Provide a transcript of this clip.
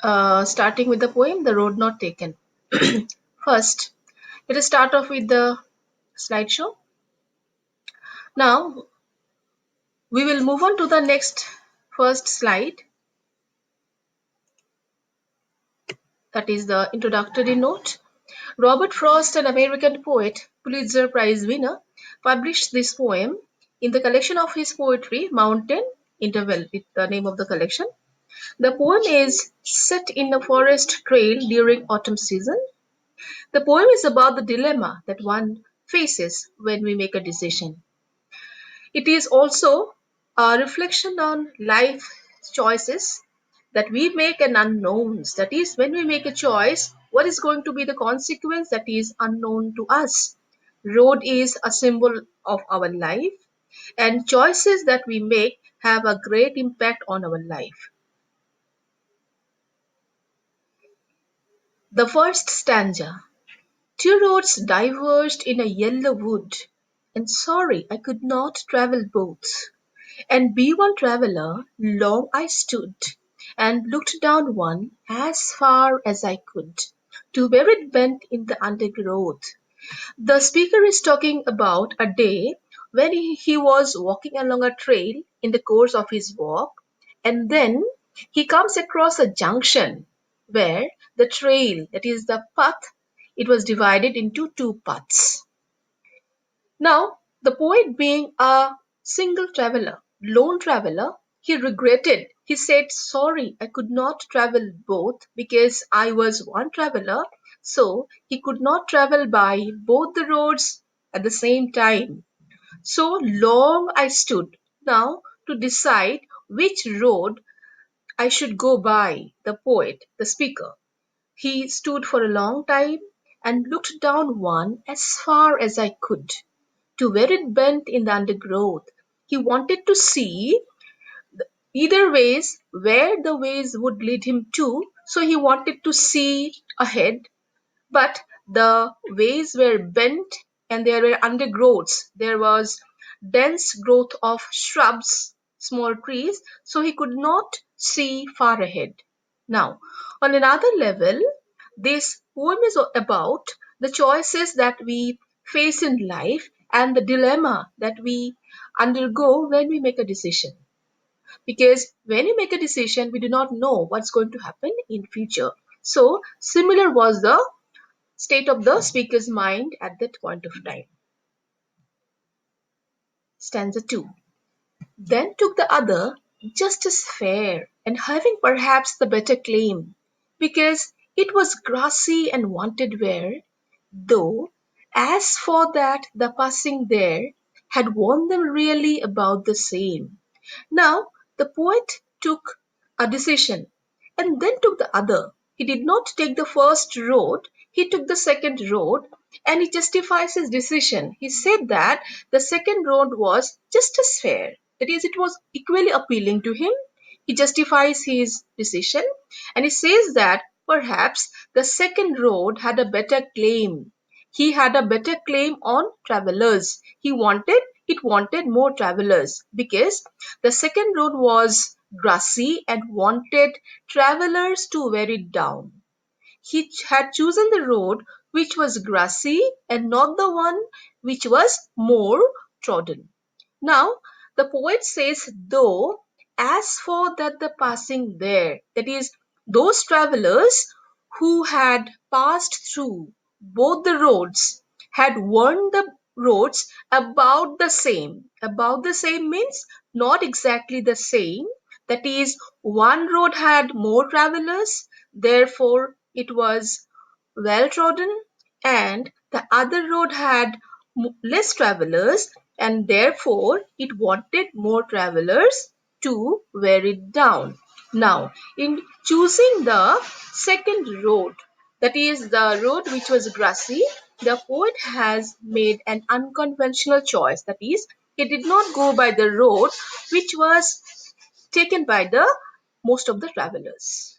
Starting with the poem The Road Not Taken. First, let us start off with the slideshow. Now, we will move on to the next first slide, that is the introductory note. Robert Frost, an American poet, Pulitzer Prize winner, published this poem in the collection of his poetry, Mountain Interval, with the name of the collection. The poem is set in a forest trail during autumn season. The poem is about the dilemma that one faces when we make a decision. It is also a reflection on life choices that we make and unknowns. That is, when we make a choice, what is going to be the consequence that is unknown to us. Road is a symbol of our life, and choices that we make have a great impact on our life. The first stanza. Two roads diverged in a yellow wood, and sorry I could not travel both. And be one traveller, long I stood, and looked down one as far as I could, to where it bent in the undergrowth. The speaker is talking about a day when he was walking along a trail in the course of his walk, and then he comes across a junction where the trail, that is the path, it was divided into two paths. Now, the poet being a single traveler, lone traveler, he regretted. He said, sorry, I could not travel both because I was one traveler, so he could not travel by both the roads at the same time. So long I stood now to decide which road I should go by, the poet, the speaker. He stood for a long time and looked down one as far as I could, to where it bent in the undergrowth. He wanted to see either ways where the ways would lead him to, so he wanted to see ahead, but the ways were bent and there were undergrowths. There was dense growth of shrubs, small trees, so he could not see far ahead. Now, on another level, this poem is about the choices that we face in life and the dilemma that we undergo when we make a decision. Because when you make a decision, we do not know what's going to happen in future. So similar was the state of the speaker's mind at that point of time. Stanza 2. Then took the other, just as fair, and having perhaps the better claim, because it was grassy and wanted wear, though, as for that the passing there had warned them really about the same. Now the poet took a decision and then took the other. He did not take the first road, he took the second road, and he justifies his decision. He said that the second road was just as fair. That is, it was equally appealing to him. He justifies his decision and he says that perhaps the second road had a better claim. He had a better claim on travelers. It wanted more travelers because the second road was grassy and wanted travelers to wear it down. He had chosen the road which was grassy and not the one which was more trodden. Now, the poet says, though, as for that the passing there, that is, those travelers who had passed through both the roads had warned the roads about the same. About the same means not exactly the same. That is, one road had more travelers, therefore it was well trodden, and the other road had less travelers, and therefore it wanted more travelers to wear it down. Now, in choosing the second road, that is the road which was grassy, the poet has made an unconventional choice. That is, he did not go by the road which was taken by the most of the travelers.